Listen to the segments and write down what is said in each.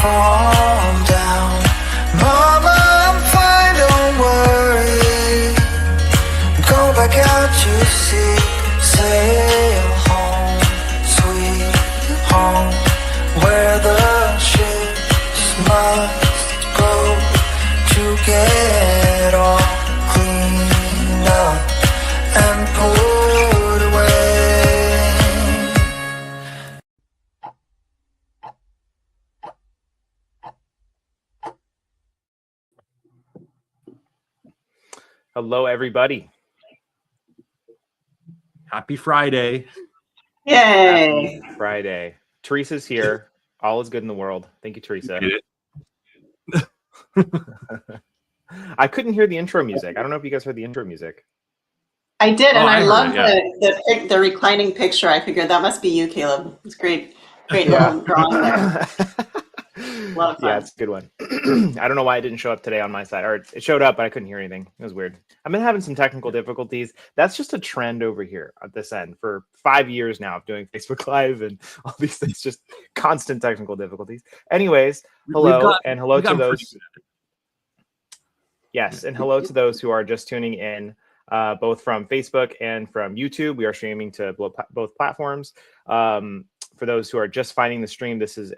calm down. Mama, I'm fine, don't worry. Go back out to sea. Sail home, sweet home, where the ships must go to get all cleaned up and put away. Hello, everybody. Happy Friday. Yay. Happy Friday. Teresa's here. All is good in the world. Thank you, Teresa. I couldn't hear the intro music. I don't know if you guys heard the intro music. I did, and I love it, the reclining picture. I figured that must be you, Caleb. It's great little drawing there. A lot of fun. Yeah, it's a good one. I don't know why it didn't show up today on my side. Or it showed up, but I couldn't hear anything. It was weird. I've been having some technical difficulties. That's just a trend over here at this end for 5 years now of doing Facebook Live and all these things, just constant technical difficulties. Anyways, hello and hello to those. Yes, and hello to those who are just tuning in, both from Facebook and from YouTube. We are streaming to both platforms. For those who are just finding the stream, this is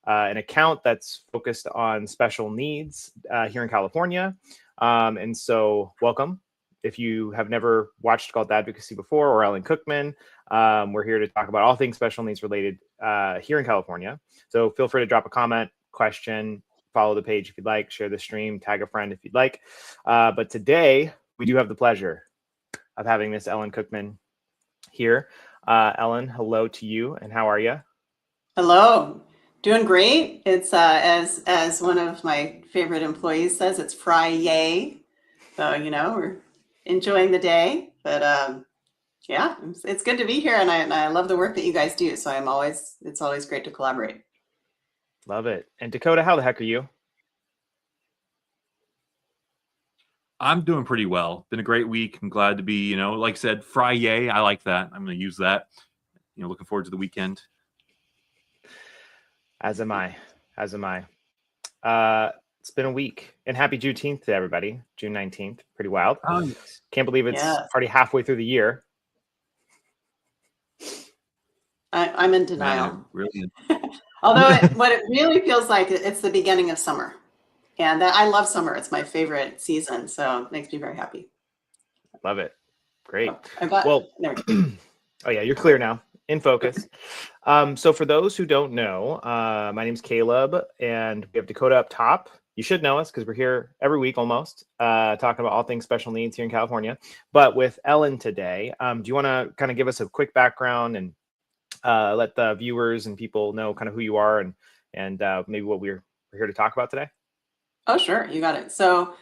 an account that's focused on special needs here in California. And so welcome. If you have never watched Called Advocacy before, or Ellen Cookman, we're here to talk about all things special needs related here in California. So feel free to drop a comment, question, follow the page if you'd like, share the stream, tag a friend if you'd like. But today we do have the pleasure of having Miss Ellen Cookman here. Ellen, hello to you, and how are you? Hello. Doing great. It's as one of my favorite employees says, it's Friday. So, we're enjoying the day. But yeah, it's good to be here, and I love the work that you guys do. So it's always great to collaborate. Love it. And Dakota, how the heck are you? I'm doing pretty well. Been a great week. I'm glad to be, like I said, Friday. I like that. I'm going to use that. Looking forward to the weekend. As am I. It's been a week, and happy Juneteenth to everybody. June 19th. Pretty wild. Oh, yes. Can't believe it's already halfway through the year. I'm in denial. Man, really. Although what it really feels like, it's the beginning of summer. And I love summer. It's my favorite season. So it makes me very happy. Love it. Great. Oh yeah, you're clear now. In focus. So for those who don't know, my name's Caleb, and we have Dakota up top. You should know us because we're here every week almost, talking about all things special needs here in California. But with Ellen today, do you want to kind of give us a quick background and let the viewers and people know kind of who you are and maybe what we're here to talk about today? Oh, sure. You got it. So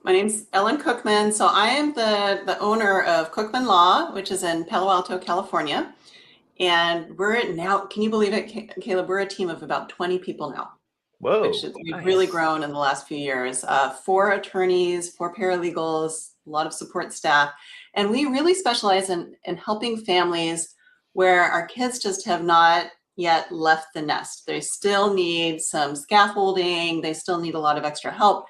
my name's Ellen Cookman. So I am the owner of Cookman Law, which is in Palo Alto, California. And we're now, can you believe it, Caleb? We're a team of about 20 people now. Whoa. We've really grown in the last few years. 4 attorneys, 4 paralegals, a lot of support staff. And we really specialize in helping families where our kids just have not yet left the nest. They still need some scaffolding. They still need a lot of extra help.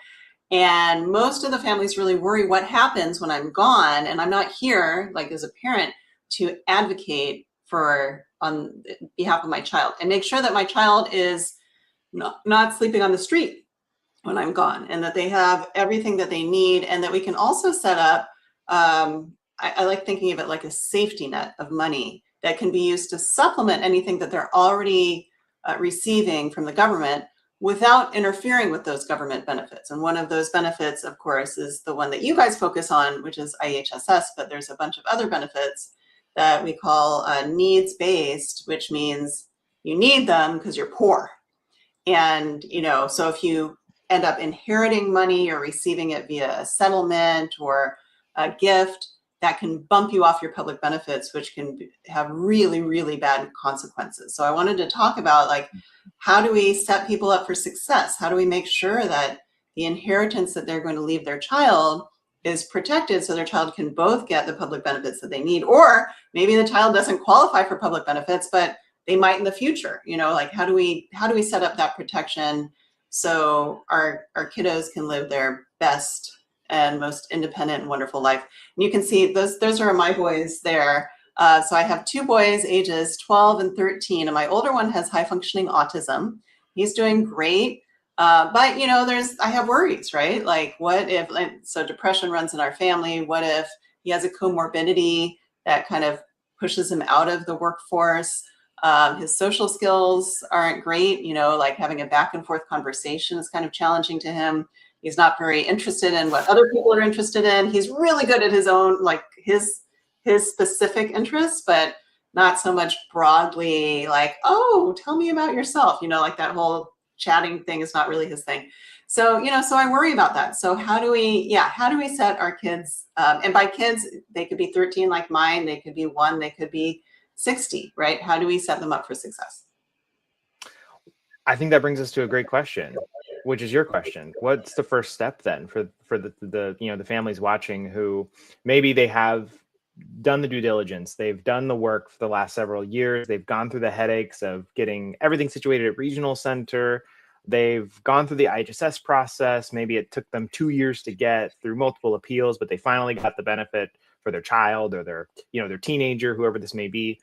And most of the families really worry what happens when I'm gone and I'm not here, like as a parent, to advocate on behalf of my child and make sure that my child is not sleeping on the street when I'm gone, and that they have everything that they need, and that we can also set up, I like thinking of it like a safety net of money that can be used to supplement anything that they're already receiving from the government without interfering with those government benefits. And one of those benefits, of course, is the one that you guys focus on, which is IHSS, but there's a bunch of other benefits that we call needs-based, which means you need them because you're poor. And, so if you end up inheriting money or receiving it via a settlement or a gift, that can bump you off your public benefits, which can have really, really bad consequences. So I wanted to talk about, like, how do we set people up for success? How do we make sure that the inheritance that they're going to leave their child is protected so their child can both get the public benefits that they need, or maybe the child doesn't qualify for public benefits, but they might in the future. Like how do we set up that protection so our kiddos can live their best and most independent and wonderful life? And you can see those are my boys there. So I have two boys, ages 12 and 13, and my older one has high functioning autism. He's doing great. But I have worries, right? Like what if, so depression runs in our family. What if he has a comorbidity that kind of pushes him out of the workforce? His social skills aren't great, like having a back and forth conversation is kind of challenging to him. He's not very interested in what other people are interested in. He's really good at his own, like his specific interests, but not so much broadly like, oh, tell me about yourself, like that whole chatting thing is not really his thing. So, so I worry about that. So how do we set our kids, and by kids, they could be 13 like mine, they could be 1, they could be 60, right? How do we set them up for success? I think that brings us to a great question, which is your question. What's the first step then for the families watching who maybe they have done the due diligence, they've done the work for the last several years, they've gone through the headaches of getting everything situated at regional center, they've gone through the IHSS process, maybe it took them 2 years to get through multiple appeals, but they finally got the benefit for their child or their teenager, whoever this may be.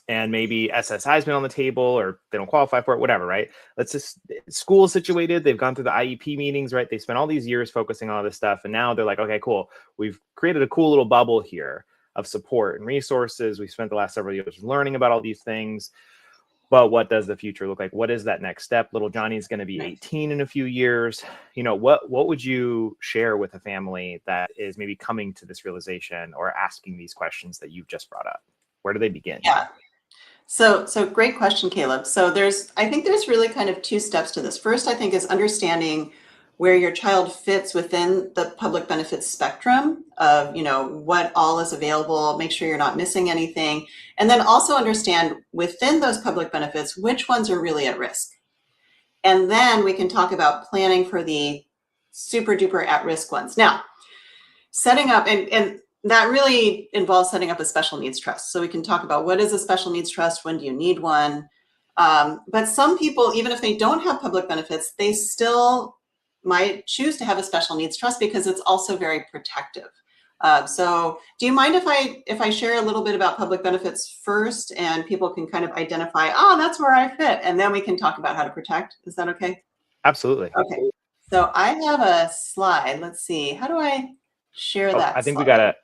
And maybe SSI's been on the table or they don't qualify for it, whatever, right? Let's just, school is situated. They've gone through the IEP meetings, right? They spent all these years focusing on all this stuff. And now they're like, okay, cool. We've created a cool little bubble here of support and resources. We spent the last several years learning about all these things. But what does the future look like? What is that next step? Little Johnny's going to be 18 in a few years. What would you share with a family that is maybe coming to this realization or asking these questions that you've just brought up? Where do they begin? Yeah. So great question, Caleb. So I think there's really kind of 2 steps to this. First, I think is understanding where your child fits within the public benefits spectrum of, what all is available, make sure you're not missing anything. And then also understand within those public benefits, which ones are really at risk. And then we can talk about planning for the super duper at risk ones. Now, setting up, and that really involves setting up a special needs trust. So we can talk about what is a special needs trust, when do you need one? But some people, even if they don't have public benefits, they still might choose to have a special needs trust because it's also very protective. So do you mind if I share a little bit about public benefits first and people can kind of identify, that's where I fit, and then we can talk about how to protect? Is that okay? Absolutely. Okay. So I have a slide. Let's see. How do I share that? I think slide? we gotta.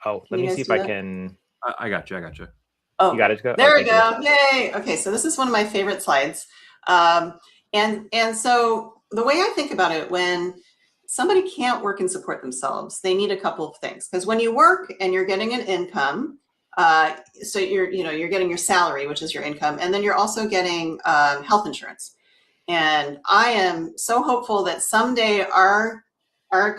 Oh, let you me guys see if do I that? can. I got you. Oh, You got it to go? there Oh, we go. Yay. Okay, so this is one of my favorite slides. And so the way I think about it, when somebody can't work and support themselves, they need a couple of things. Because when you work and you're getting an income, so you're getting your salary, which is your income, and then you're also getting health insurance. And I am so hopeful that someday our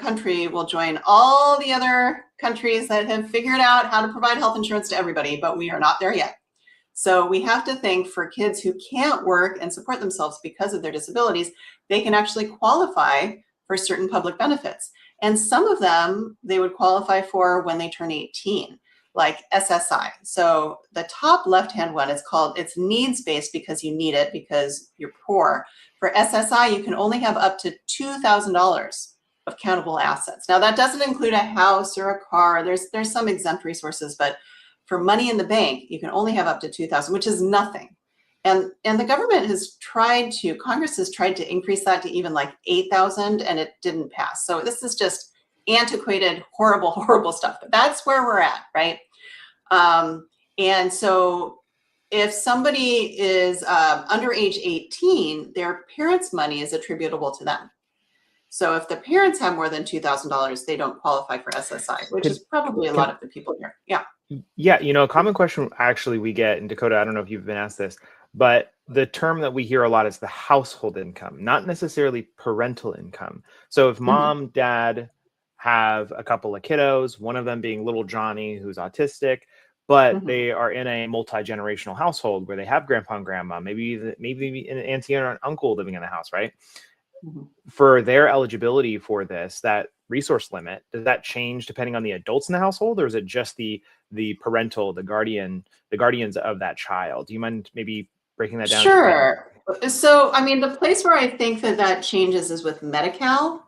country will join all the other countries that have figured out how to provide health insurance to everybody, but we are not there yet. So we have to think for kids who can't work and support themselves because of their disabilities, they can actually qualify for certain public benefits. And some of them they would qualify for when they turn 18, like SSI. So the top left-hand one is it's needs-based because you need it because you're poor. For SSI, you can only have up to $2,000 of countable assets. Now that doesn't include a house or a car. There's some exempt resources, but for money in the bank, you can only have up to 2,000, which is nothing. And the government Congress has tried to increase that to even like 8,000, and it didn't pass. So this is just antiquated, horrible, horrible stuff. But that's where we're at, right? And so if somebody is under age 18, their parents' money is attributable to them. So if the parents have more than $2,000, they don't qualify for SSI, which is probably a lot of the people here. Yeah. Yeah, a common question actually we get in Dakota, I don't know if you've been asked this, but the term that we hear a lot is the household income, not necessarily parental income. So if mom, dad have a couple of kiddos, one of them being little Johnny, who's autistic, but they are in a multi-generational household where they have grandpa and grandma, maybe an auntie or an uncle living in the house, right? For their eligibility for this, that resource limit, does that change depending on the adults in the household, or is it just the the parental, the guardians of that child. Do you mind maybe breaking that down? Sure. So, I mean, the place where I think that changes is with Medi-Cal.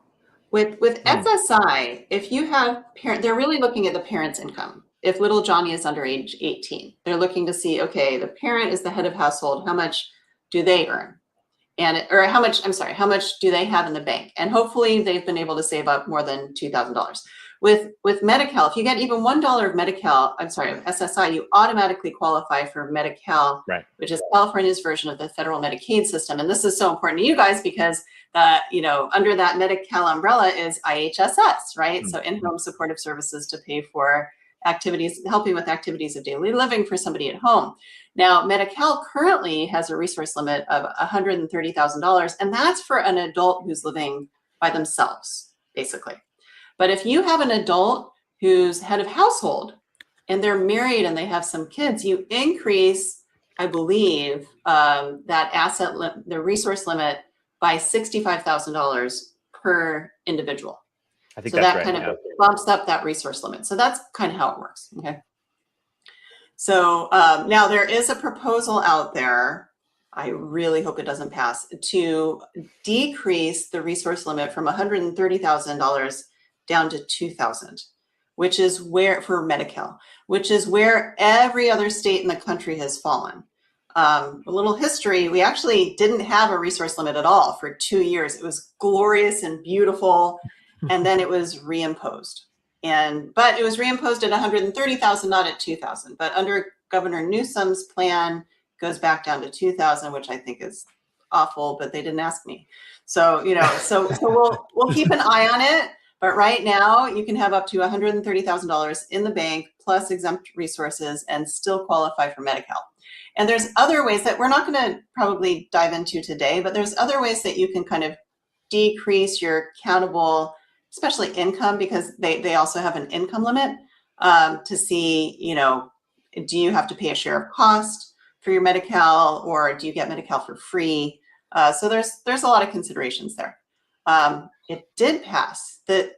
With SSI, if you have they're really looking at the parent's income. If little Johnny is under age 18, they're looking to see, okay, the parent is the head of household. How much do they earn? Or how much do they have in the bank? And hopefully they've been able to save up more than $2,000. With Medi-Cal, if you get even $1 of of SSI, you automatically qualify for Medi-Cal, right, which is California's version of the federal Medicaid system. And this is so important to you guys because under that Medi-Cal umbrella is IHSS, right? So in-home supportive services to pay for activities, helping with activities of daily living for somebody at home. Now, Medi-Cal currently has a resource limit of $130,000, and that's for an adult who's living by themselves, basically. But if you have an adult who's head of household and they're married and they have some kids, you increase, I believe, the resource limit by $65,000 per individual. I think so that's that right, kind of bumps up that resource limit. So that's kind of how it works. Okay. So now there is a proposal out there. I really hope it doesn't pass, to decrease the resource limit from $130,000 down to $2,000, which is where, for Medi-Cal, which is where every other state in the country has fallen. A little history, we actually didn't have a resource limit at all for 2 years. It was glorious and beautiful, and then it was reimposed. But it was reimposed at $130,000, not at $2,000. But under Governor Newsom's plan, it goes back down to $2,000, which I think is awful, but they didn't ask me. So, so we'll keep an eye on it. But right now, you can have up to $130,000 in the bank plus exempt resources and still qualify for Medi-Cal. And there's other ways that we're not going to probably dive into today, but there's other ways that you can kind of decrease your countable, especially income, because they also have an income limit to see, do you have to pay a share of cost for your Medi-Cal, or do you get Medi-Cal for free? So there's a lot of considerations there. It did pass. The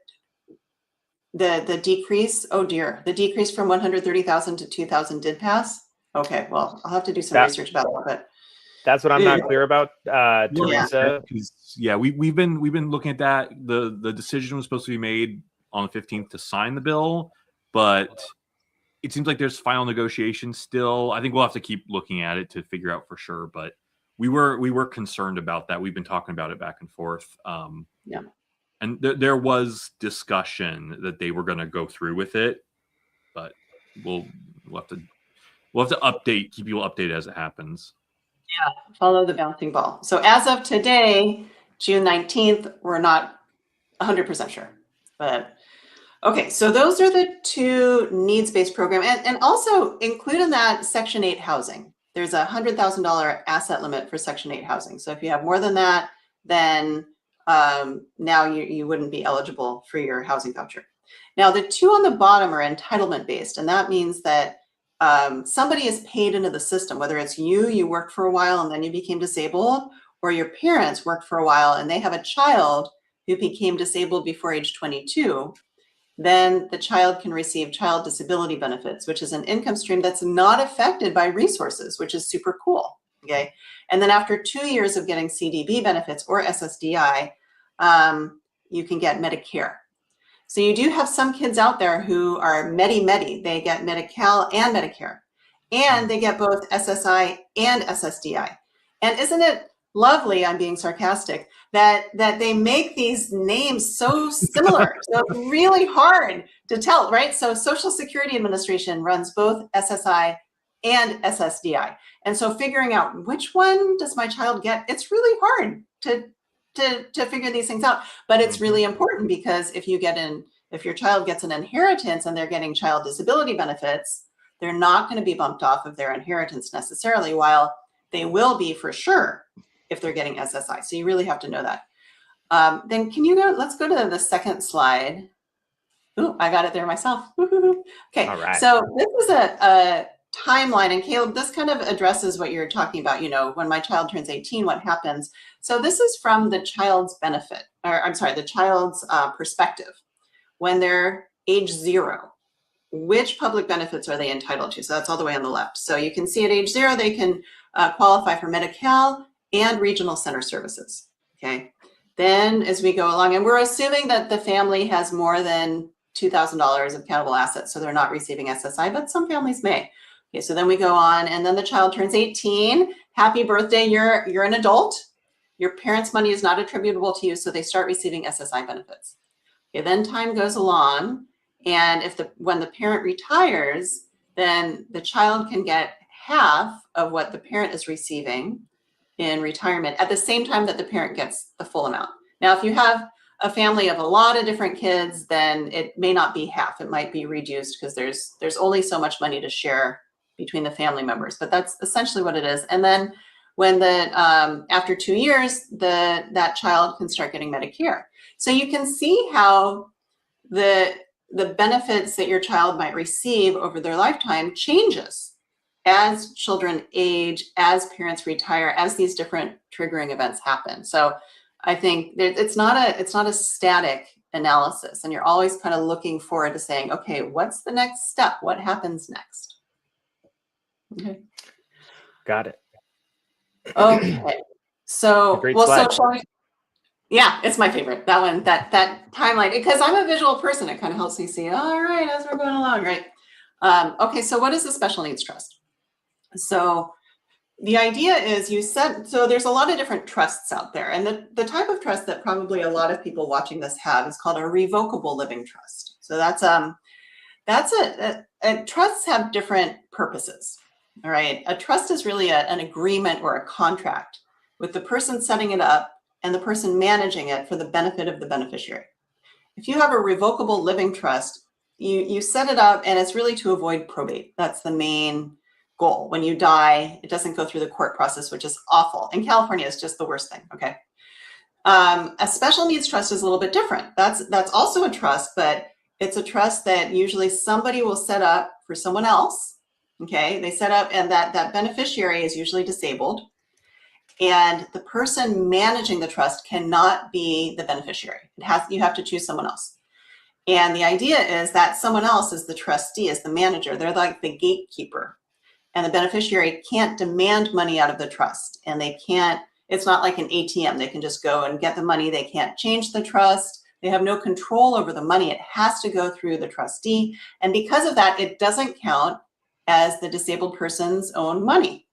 decrease, oh dear, the decrease from 130,000 to 2,000 did pass. Okay, well, I'll have to do some research about that. But that's what I'm not clear about, Teresa. Yeah, we've been looking at that. The decision was supposed to be made on the 15th to sign the bill, but it seems like there's final negotiations still. I think we'll have to keep looking at it to figure out for sure. But we were concerned about that. We've been talking about it back and forth. Yeah. And there was discussion that they were going to go through with it, but we'll have to keep you updated as it happens. Yeah, follow the bouncing ball. So as of today, June 19th, we're not 100% sure. But okay, so those are the two needs-based program, and also include in that Section 8 housing. There's a $100,000 asset limit for Section 8 housing. So if you have more than that, then now you wouldn't be eligible for your housing voucher. Now the two on the bottom are entitlement based, and that means that somebody is paid into the system, whether it's you worked for a while and then you became disabled, or your parents worked for a while and they have a child who became disabled before age 22, then the child can receive child disability benefits, which is an income stream that's not affected by resources, which is super cool. Okay. And then after 2 years of getting CDB benefits or SSDI, you can get Medicare. So you do have some kids out there who are Medi-Medi. They get Medi-Cal and Medicare, and they get both SSI and SSDI. And isn't it lovely, I'm being sarcastic, that they make these names so similar. So it's really hard to tell, right? So Social Security Administration runs both SSI and SSDI. And so figuring out which one does my child get, it's really hard to figure these things out. But it's really important, because if your child gets an inheritance and they're getting child disability benefits, they're not going to be bumped off of their inheritance necessarily, while they will be for sure if they're getting SSI. So you really have to know that. Then let's go to the second slide. Ooh, I got it there myself. Okay, all right. So this is a timeline, and Caleb, this kind of addresses what you're talking about, when my child turns 18, what happens? So this is from the child's benefit, or I'm sorry, the child's perspective when they're age 0. which public benefits are they entitled to. So that's all the way on the left. So you can see at age 0, they can qualify for Medi-Cal and regional center services. Okay. Then as we go along, and we're assuming that the family has more than $2,000 of countable assets, so they're not receiving SSI, but some families may. Okay, so then we go on, and then the child turns 18. Happy birthday, you're an adult. Your parents' money is not attributable to you, so they start receiving SSI benefits. Okay, then time goes along, and when the parent retires, then the child can get half of what the parent is receiving in retirement at the same time that the parent gets the full amount. Now, if you have a family of a lot of different kids, then it may not be half. It might be reduced because there's only so much money to share between the family members, but that's essentially what it is. And then when after 2 years, that child can start getting Medicare. So you can see how the benefits that your child might receive over their lifetime changes as children age, as parents retire, as these different triggering events happen. So I think it's not a static analysis, and you're always kind of looking forward to saying, okay, what's the next step? What happens next? Okay. Got it. Okay. So, Great well, slide. so shall we? Yeah, it's my favorite. That one, that timeline, because I'm a visual person, it kind of helps me see, all right, as we're going along, right? Okay, so what is a special needs trust? So the idea is so there's a lot of different trusts out there, and the type of trust that probably a lot of people watching this have is called a revocable living trust. So trusts have different purposes. All right, a trust is really an agreement or a contract with the person setting it up and the person managing it for the benefit of the beneficiary. If you have a revocable living trust, you set it up, and it's really to avoid probate. That's the main goal. When you die, it doesn't go through the court process, which is awful. In California, it's just the worst thing. Okay. A special needs trust is a little bit different. That's also a trust, but it's a trust that usually somebody will set up for someone else. Okay. They set up, and that beneficiary is usually disabled, and the person managing the trust cannot be the beneficiary. You have to choose someone else. And the idea is that someone else is the trustee, is the manager. They're like the gatekeeper. And the beneficiary can't demand money out of the trust. And it's not like an ATM. They can just go and get the money. They can't change the trust. They have no control over the money. It has to go through the trustee. And because of that, it doesn't count as the disabled person's own money.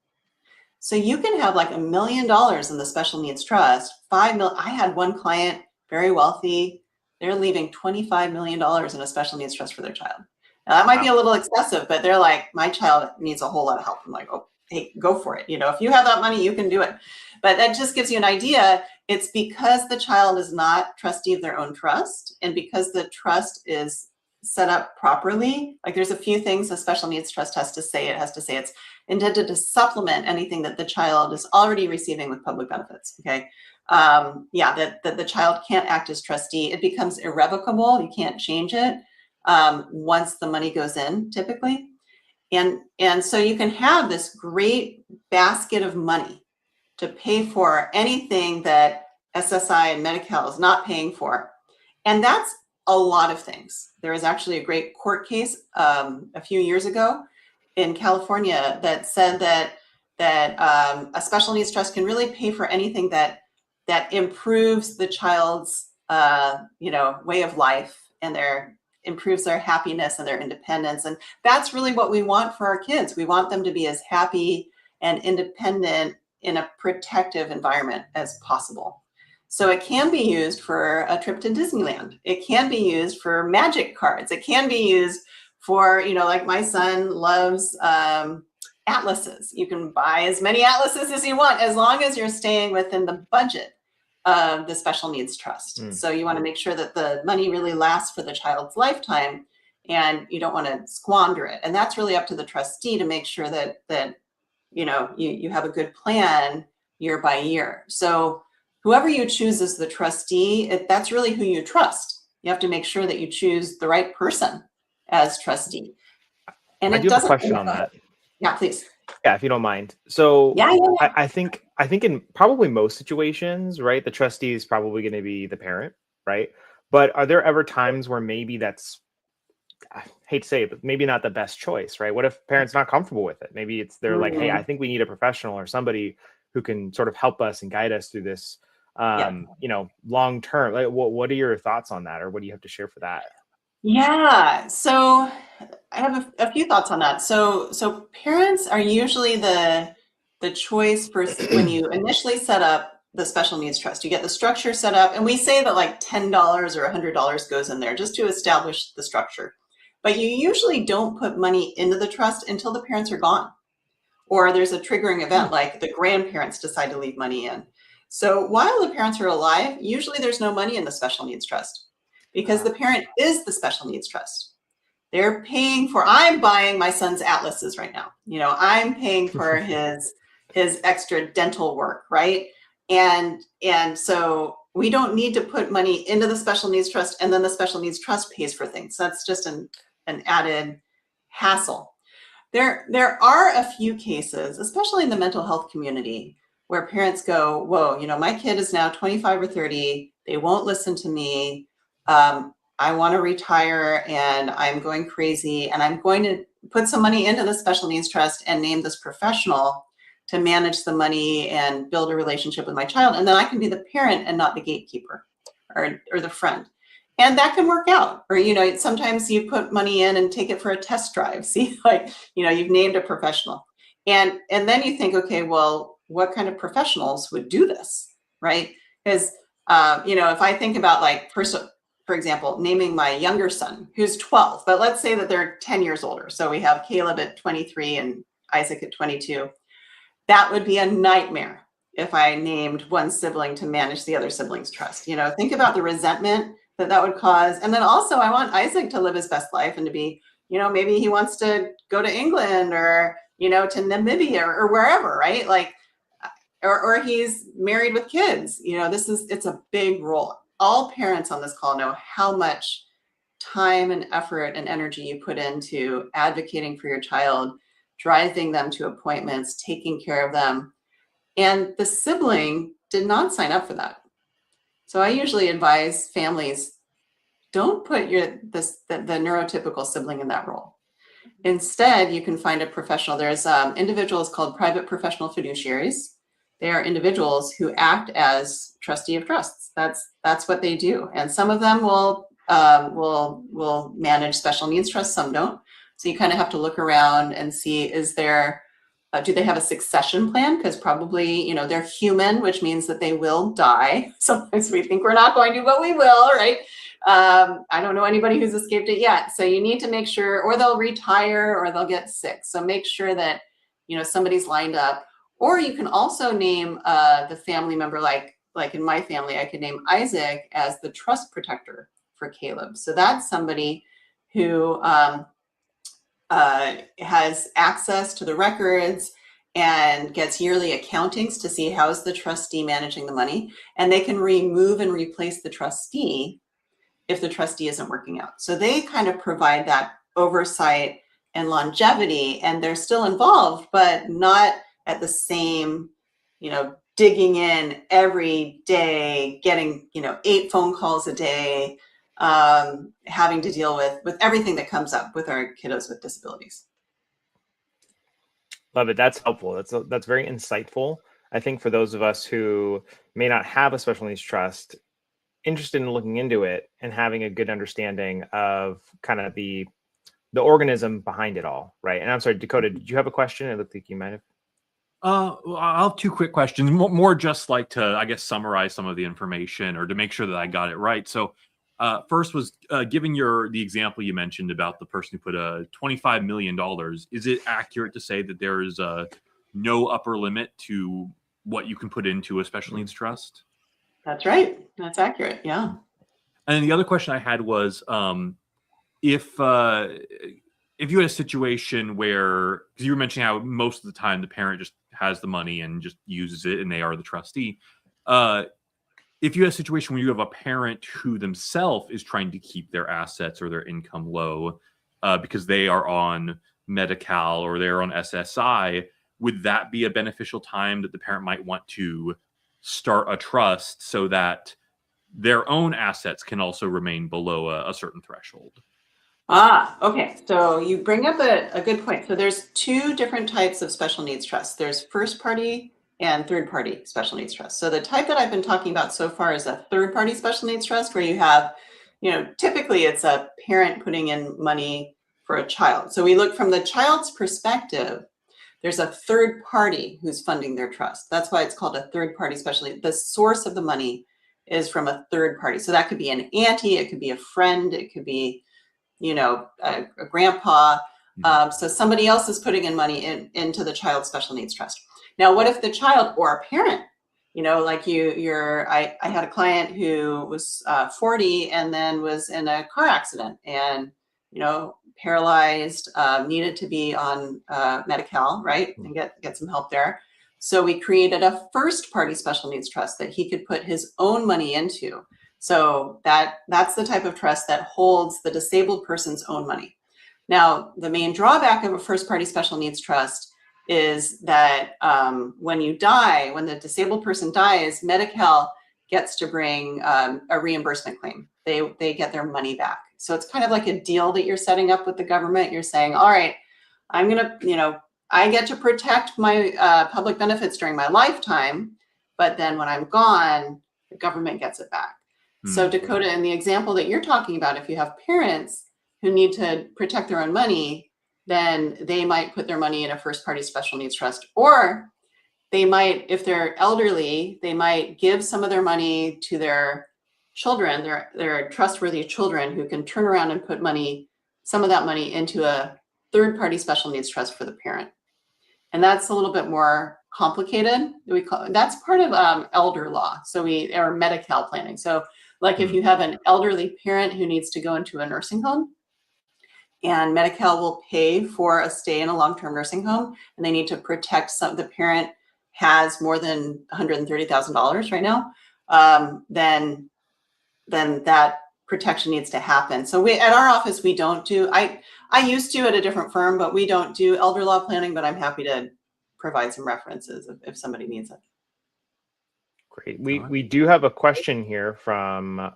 So you can have like $1 million in the special needs trust, $5 million. I had one client, very wealthy. They're leaving $25 million in a special needs trust for their child. Now, that might be a little excessive, but they're like, my child needs a whole lot of help. I'm like, oh, hey, go for it. If you have that money, you can do it. But that just gives you an idea. It's because the child is not trustee of their own trust, and because the trust is set up properly. Like, there's a few things a special needs trust has to say. It has to say it's intended to supplement anything that the child is already receiving with public benefits. Okay. That the child can't act as trustee. It becomes irrevocable. You can't change it once the money goes in, typically. And so you can have this great basket of money to pay for anything that SSI and Medi-Cal is not paying for. And that's a lot of things. There was actually a great court case a few years ago in California that said that a special needs trust can really pay for anything that improves the child's way of life, and improves their happiness and their independence. And that's really what we want for our kids. We want them to be as happy and independent in a protective environment as possible. So it can be used for a trip to Disneyland. It can be used for magic cards. It can be used for, like my son loves atlases. You can buy as many atlases as you want, as long as you're staying within the budget of the special needs trust. So you want to make sure that the money really lasts for the child's lifetime, and you don't want to squander it. And that's really up to the trustee to make sure that you have a good plan year by year. So whoever you choose as the trustee, that's really who you trust. You have to make sure that you choose the right person as trustee. And I do have a question on that. Yeah, please. Yeah, if you don't mind. So yeah. I think in probably most situations, right, the trustee is probably going to be the parent, right? But are there ever times where maybe that's I hate to say it, but maybe not the best choice, right? What if parents not comfortable with it? Maybe they're like, hey, I think we need a professional or somebody who can sort of help us and guide us through this, long term. Like, what are your thoughts on that, or what do you have to share for that? Yeah, so I have a few thoughts on that. So parents are usually the choice for when you initially set up the special needs trust. You get the structure set up, and we say that like $10 or $100 goes in there just to establish the structure. But you usually don't put money into the trust until the parents are gone, or there's a triggering event like the grandparents decide to leave money in. So while the parents are alive, usually there's no money in the special needs trust because the parent is the special needs trust. They're paying for, I'm buying my son's atlases right now. I'm paying for his extra dental work, right? And so we don't need to put money into the special needs trust, and then the special needs trust pays for things. That's just an added hassle. There are a few cases, especially in the mental health community, where parents go, whoa, my kid is now 25 or 30. They won't listen to me. I want to retire and I'm going crazy, and I'm going to put some money into the special needs trust and name this professional to manage the money and build a relationship with my child. And then I can be the parent and not the gatekeeper or the friend. And that can work out. Or, sometimes you put money in and take it for a test drive. See, you've named a professional. And then you think, okay, well, what kind of professionals would do this, right? Because, if I think about for example, naming my younger son, who's 12, but let's say that they're 10 years older. So we have Caleb at 23 and Isaac at 22. That would be a nightmare if I named one sibling to manage the other sibling's trust. Think about the resentment that would cause. And then also I want Isaac to live his best life and to be, maybe he wants to go to England or, to Namibia or wherever, right? Or he's married with kids. It's a big role. All parents on this call know how much time and effort and energy you put into advocating for your child, driving them to appointments, taking care of them. And the sibling did not sign up for that. So I usually advise families, don't put the neurotypical sibling in that role. Instead, you can find a professional. There's individuals called private professional fiduciaries. They are individuals who act as trustee of trusts. That's what they do. And some of them will manage special needs trusts, some don't. So you kind of have to look around and see, do they have a succession plan? Because probably, they're human, which means that they will die. Sometimes we think we're not going to, but we will, right? I don't know anybody who's escaped it yet. So you need to make sure, or they'll retire or they'll get sick. So make sure that, somebody's lined up. Or you can also name the family member, like in my family, I could name Isaac as the trust protector for Caleb. So that's somebody who has access to the records and gets yearly accountings to see how's the trustee managing the money. And they can remove and replace the trustee if the trustee isn't working out. So they kind of provide that oversight and longevity, and they're still involved, but not at the same, digging in every day, getting, 8 phone calls a day, having to deal with everything that comes up with our kiddos with disabilities. Love it. That's helpful. That's very insightful. I think for those of us who may not have a special needs trust, interested in looking into it and having a good understanding of kind of the organism behind it all, right? And I'm sorry, Dakota, did you have a question? It looked like you might have. Well, I'll have 2 quick questions, more just like to, I guess, summarize some of the information or to make sure that I got it right. So first was given the example you mentioned about the person who put $25 million, is it accurate to say that there is no upper limit to what you can put into a special needs trust? That's right. That's accurate. Yeah. And then the other question I had was if you had a situation where, because you were mentioning how most of the time the parent just has the money and just uses it and they are the trustee. If you have a situation where you have a parent who themselves is trying to keep their assets or their income low because they are on Medi-Cal or they're on SSI, would that be a beneficial time that the parent might want to start a trust so that their own assets can also remain below a certain threshold? Okay. So you bring up a good point. So there's two different types of special needs trusts. There's first party and third party special needs trust. So the type that I've been talking about so far is a third party special needs trust where you have, typically it's a parent putting in money for a child. So we look from the child's perspective. There's a third party who's funding their trust. That's why it's called a third party special need. The source of the money is from a third party. So that could be an auntie, it could be a friend, it could be a grandpa. So somebody else is putting in money into the child's special needs trust. Now, what if the child or a parent, like I had a client who was 40 and then was in a car accident and, paralyzed, needed to be on Medi-Cal, right? And get some help there. So we created a first party special needs trust that he could put his own money into. So that's the type of trust that holds the disabled person's own money. Now, the main drawback of a first party special needs trust is that when the disabled person dies, Medi-Cal gets to bring a reimbursement claim. They get their money back. So it's kind of like a deal that you're setting up with the government. You're saying, all right, I'm going to, I get to protect my public benefits during my lifetime, but then when I'm gone, the government gets it back. So Dakota, in the example that you're talking about, if you have parents who need to protect their own money, then they might put their money in a first party special needs trust, or they might, if they're elderly, they might give some of their money to their children, their trustworthy children who can turn around and put some of that money into a third party special needs trust for the parent. And that's a little bit more complicated. That's part of elder law. So or Medi-Cal planning. So like if you have an elderly parent who needs to go into a nursing home and Medi-Cal will pay for a stay in a long-term nursing home and they need to protect the parent has more than $130,000 right now, then that protection needs to happen. So at our office, we don't do, I used to at a different firm, but we don't do elder law planning, but I'm happy to provide some references if somebody needs it. Great. We do have a question here from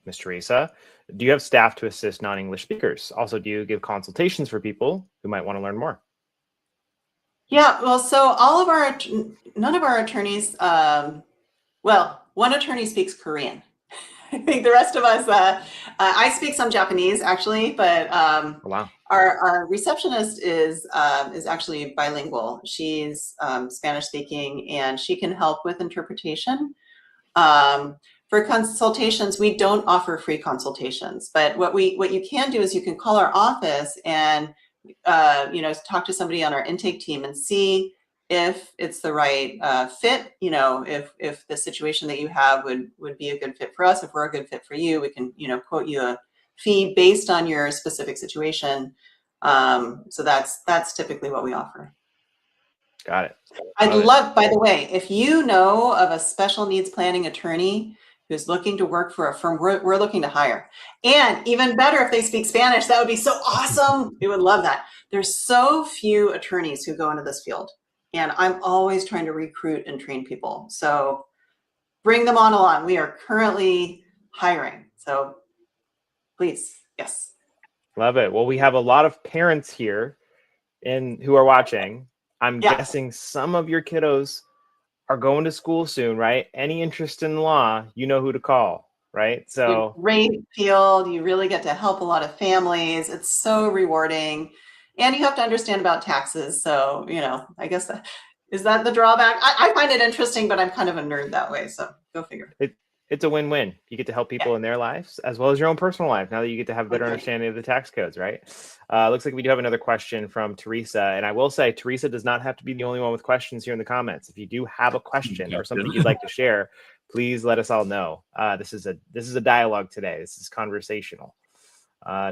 Ms. Teresa. Do you have staff to assist non-English speakers? Also, do you give consultations for people who might want to learn more? Yeah, well, so none of our attorneys, one attorney speaks Korean. I think the rest of us, I speak some Japanese actually, but Wow. Our receptionist is actually bilingual. She's Spanish speaking and she can help with interpretation. For consultations, we don't offer free consultations, but what you can do is you can call our office and talk to somebody on our intake team and see if it's the right fit. If the situation that you have would be a good fit for us. If we're a good fit for you, we can quote you a fee based on your specific situation. So that's typically what we offer. Got it. I'd love, by the way, if you know of a special needs planning attorney who's looking to work for a firm we're looking to hire, and even better if they speak Spanish, that would be so awesome. We would love that. There's so few attorneys who go into this field, and I'm always trying to recruit and train people. So bring them on along. We are currently hiring. So please, yes. Love it. Well, we have a lot of parents here who are watching. I'm guessing some of your kiddos are going to school soon, right? Any interest in law, you know who to call, right? So great field. You really get to help a lot of families. It's so rewarding. And you have to understand about taxes. So, I guess is that the drawback? I find it interesting, but I'm kind of a nerd that way. So go figure. It's a win-win. You get to help people in their lives as well as your own personal life. Now that you get to have a better understanding of the tax codes, right? Looks like we do have another question from Teresa. And I will say, Teresa does not have to be the only one with questions here in the comments. If you do have a question or something you'd like to share, please let us all know. This is a dialogue today. This is conversational.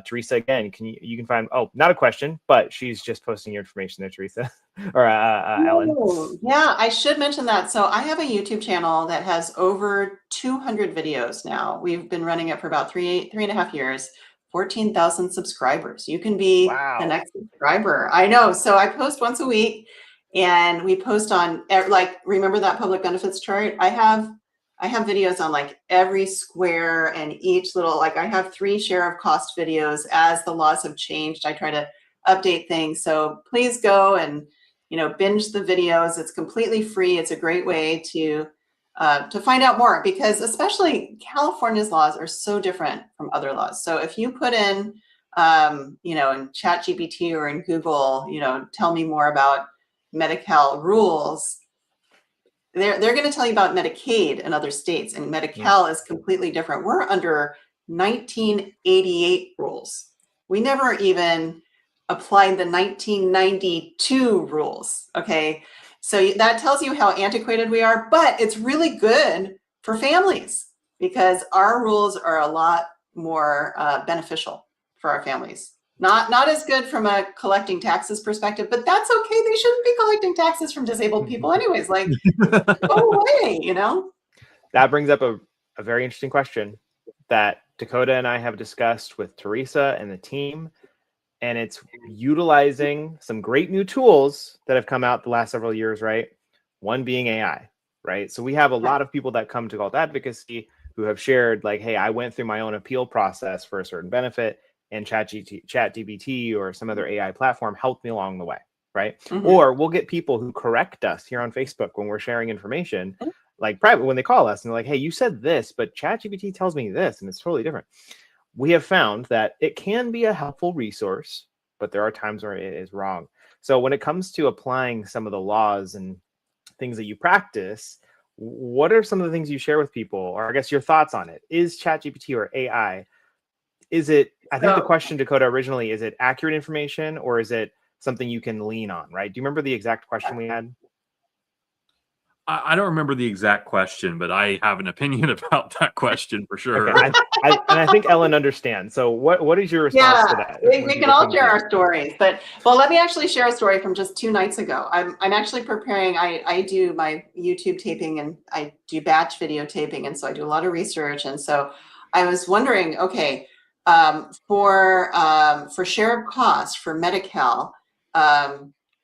Teresa, again, you can find, not a question, but she's just posting your information there, Teresa. Or Ellen. Yeah, I should mention that. So I have a YouTube channel that has over 200 videos now. We've been running it for about three and a half years, 14,000 subscribers. You can be the next subscriber. I know. So I post once a week and we post on, remember that public benefits chart? I I have videos on like every square and each little, like I have 3 share of cost videos as the laws have changed. I try to update things. So please go and, binge the videos. It's completely free. It's a great way to find out more, because especially California's laws are so different from other laws. So if you put in, in ChatGPT or in Google, tell me more about Medi-Cal rules, they're going to tell you about Medicaid in other states, and Medi-Cal is completely different. We're under 1988 rules. We never even applied the 1992 rules. Okay. So that tells you how antiquated we are, but it's really good for families because our rules are a lot more beneficial for our families. Not as good from a collecting taxes perspective, but that's okay. They shouldn't be collecting taxes from disabled people anyways. Like, go away, That brings up a very interesting question that Dakota and I have discussed with Teresa and the team. And it's utilizing some great new tools that have come out the last several years, right? One being AI, right? So we have a lot of people that come to Cult Advocacy who have shared like, hey, I went through my own appeal process for a certain benefit, and ChatGPT or some other AI platform helped me along the way, right? Or we'll get people who correct us here on Facebook when we're sharing information, like private, when they call us and they're like, hey, you said this, but ChatGPT tells me this, and it's totally different. We have found that it can be a helpful resource, but there are times where it is wrong. So when it comes to applying some of the laws and things that you practice, what are some of the things you share with people, or I guess your thoughts on it? Is ChatGPT or AI, is it, I think the question, Dakota, originally, is it accurate information or is it something you can lean on, right? Do you remember the exact question we had? I don't remember the exact question, but I have an opinion about that question for sure. Okay. I think Ellen understands. So what is your response to that? We can all share our stories, but let me actually share a story from just 2 nights ago. I'm actually preparing, I do my YouTube taping and I do batch video taping. And so I do a lot of research. And so I was wondering, okay, for share of cost for Medi-Cal,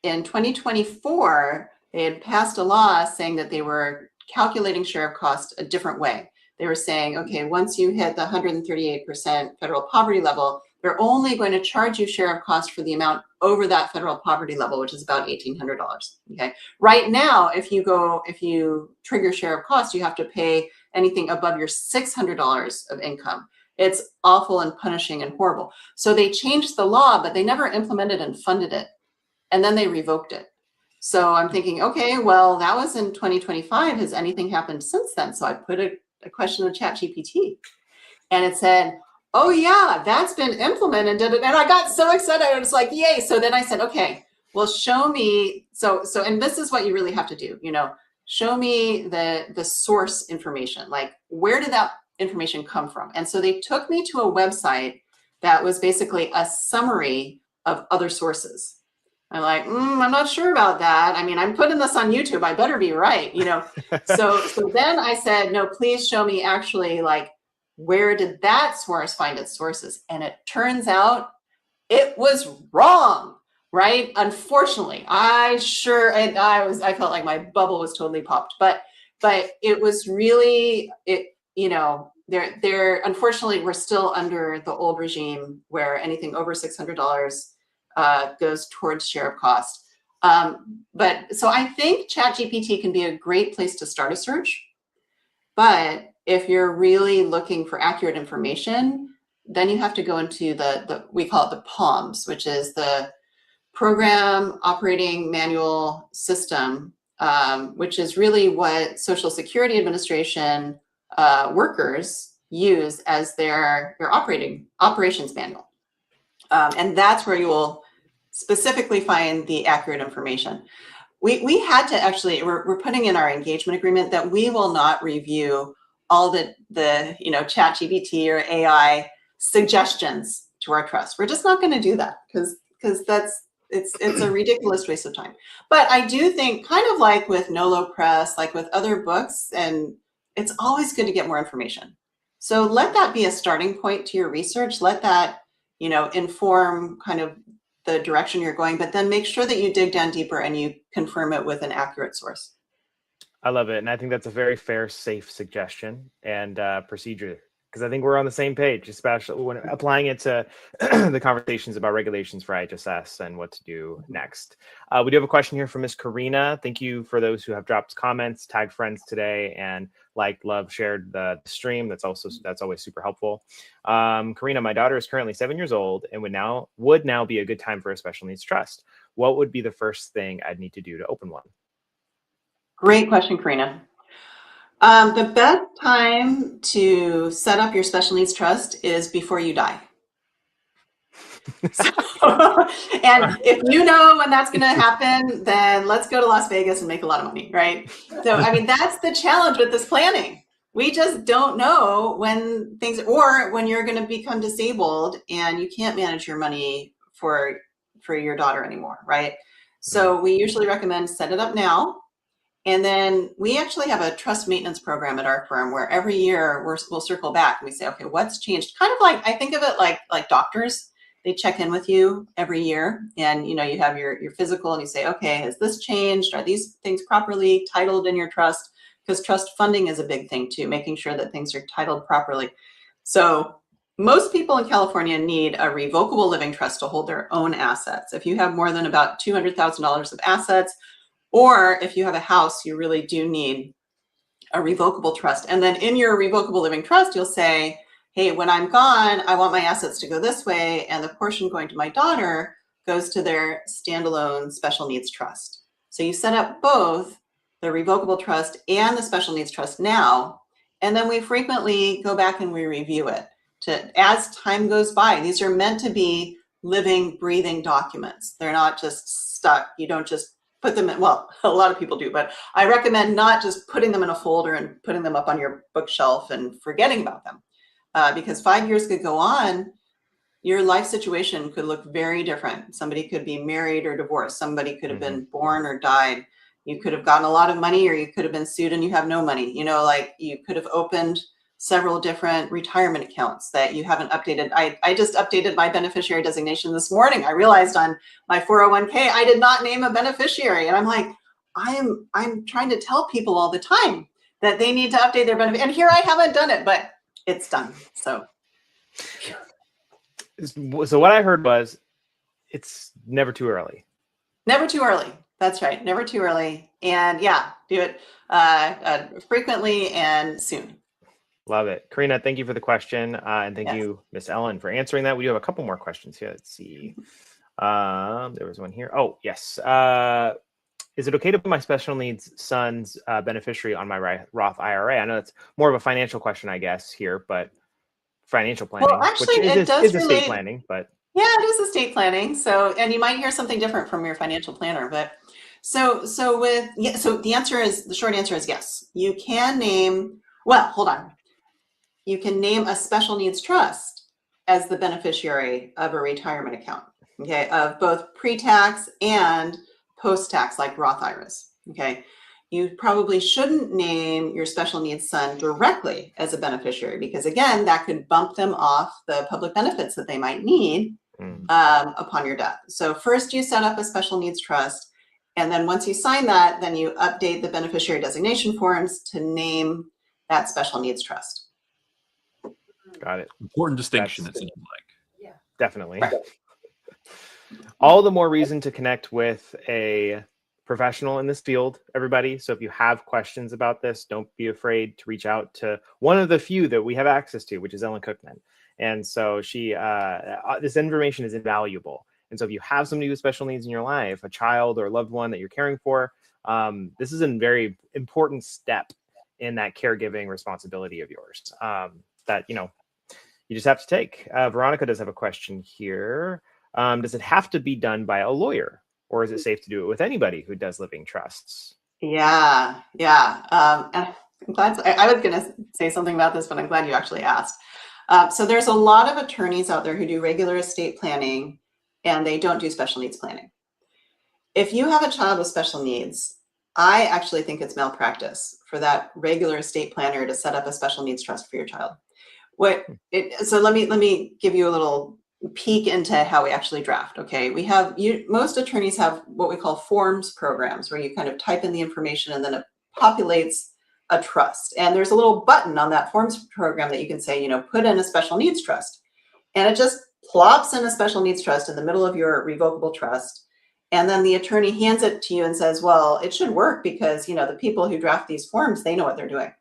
in 2024, they had passed a law saying that they were calculating share of cost a different way. They were saying, okay, once you hit the 138% federal poverty level, they're only going to charge you share of cost for the amount over that federal poverty level, which is about $1,800. Okay. Right now, if you trigger share of cost, you have to pay anything above your $600 of income. It's awful and punishing and horrible. So they changed the law, but they never implemented and funded it. And then they revoked it. So I'm thinking, okay, well, that was in 2025. Has anything happened since then? So I put a question to ChatGPT, and it said, oh yeah, that's been implemented. And I got so excited. I was like, yay. So then I said, okay, well, show me. So, and this is what you really have to do, show me the source information, like where did that information come from? And so they took me to a website that was basically a summary of other sources. I'm like, I'm not sure about that. I mean, I'm putting this on YouTube. I better be right, So then I said, no, please show me actually, like, where did that source find its sources? And it turns out it was wrong, right? Unfortunately, I felt like my bubble was totally popped, but it was really, they're unfortunately, we're still under the old regime where anything over $600 goes towards share of cost. But so I think ChatGPT can be a great place to start a search. But if you're really looking for accurate information, then you have to go into we call it the POMS, which is the Program Operating Manual System, which is really what Social Security Administration workers use as their operations manual. And that's where you will specifically find the accurate information. We had to actually, we're putting in our engagement agreement that we will not review all the ChatGPT or AI suggestions to our trust. We're just not going to do that because it's a ridiculous waste of time. But I do think, kind of like with Nolo Press, like with other books, and it's always good to get more information. So let that be a starting point to your research. Let that, inform kind of the direction you're going, but then make sure that you dig down deeper and you confirm it with an accurate source. I love it. And I think that's a very fair, safe suggestion and procedure, because I think we're on the same page, especially when applying it to the conversations about regulations for IHSS and what to do next. We do have a question here from Miss Karina. Thank you for those who have dropped comments, tagged friends today, and liked, loved, shared the stream. That's always super helpful. Karina, my daughter is currently 7 years old and would now be a good time for a special needs trust. What would be the first thing I'd need to do to open one? Great question, Karina. The best time to set up your special needs trust is before you die. And if you know when that's going to happen, then let's go to Las Vegas and make a lot of money, right? So, I mean, that's the challenge with this planning. We just don't know when things, or when you're going to become disabled and you can't manage your money for your daughter anymore, right? So we usually recommend set it up now. And then we actually have a trust maintenance program at our firm where every year we'll circle back and we say, okay, what's changed? Kind of like, I think of it like doctors. They check in with you every year, and you have your physical, and you say, okay, has this changed? Are these things properly titled in your trust? Because trust funding is a big thing too, making sure that things are titled properly. So most people in California need a revocable living trust to hold their own assets. If you have more than about $200,000 of assets, or if you have a house, you really do need a revocable trust. And then in your revocable living trust, you'll say, hey, when I'm gone, I want my assets to go this way, and the portion going to my daughter goes to their standalone special needs trust. So you set up both the revocable trust and the special needs trust now, and then we frequently go back and we review it as time goes by. These are meant to be living, breathing documents. They're not just stuck. You don't just put them in, well, a lot of people do, but I recommend not just putting them in a folder and putting them up on your bookshelf and forgetting about them. Because 5 years could go on, your life situation could look very different. Somebody could be married or divorced. Somebody could have been born or died. You could have gotten a lot of money, or you could have been sued and you have no money. Like you could have opened several different retirement accounts that you haven't updated. I just updated my beneficiary designation this morning. I realized on my 401k, I did not name a beneficiary. And I'm like, I'm trying to tell people all the time that they need to update their benefit. And here I haven't done it, but it's done. So what I heard was it's never too early. Never too early. That's right. Never too early. And yeah, do it frequently and soon. Love it. Karina, thank you for the question. And thank you, Miss Ellen, for answering that. We do have a couple more questions here. Let's see. There was one here. Oh, yes. Is it okay to put my special needs son's beneficiary on my Roth IRA? I know it's more of a financial question, I guess, here, but financial planning, well, actually, which is estate planning, but yeah, it is estate planning. So, and you might hear something different from your financial planner, but so the short answer is yes. You can name, well, hold on. You can name a special needs trust as the beneficiary of a retirement account, okay, of both pre-tax and post-tax, like Roth IRAs, okay? You probably shouldn't name your special needs son directly as a beneficiary, because again, that could bump them off the public benefits that they might need upon your death. So first you set up a special needs trust, and then once you sign that, then you update the beneficiary designation forms to name that special needs trust. Got it. Important distinction, it seems like. Yeah. Definitely. All the more reason to connect with a professional in this field, everybody. So if you have questions about this, don't be afraid to reach out to one of the few that we have access to, which is Ellen Cookman. And so this information is invaluable. And so if you have somebody with special needs in your life, a child or a loved one that you're caring for, this is a very important step in that caregiving responsibility of yours that, you just have to take. Veronica does have a question here. Does it have to be done by a lawyer, or is it safe to do it with anybody who does living trusts? Yeah. I'm glad. I was going to say something about this, but I'm glad you actually asked. So there's a lot of attorneys out there who do regular estate planning, and they don't do special needs planning. If you have a child with special needs, I actually think it's malpractice for that regular estate planner to set up a special needs trust for your child. So let me give you a little peek into how we actually draft. Okay, we have most attorneys have what we call forms programs, where you kind of type in the information and then it populates a trust. And there's a little button on that forms program that you can say, put in a special needs trust. And it just plops in a special needs trust in the middle of your revocable trust. And then the attorney hands it to you and says, well, it should work because, the people who draft these forms, they know what they're doing.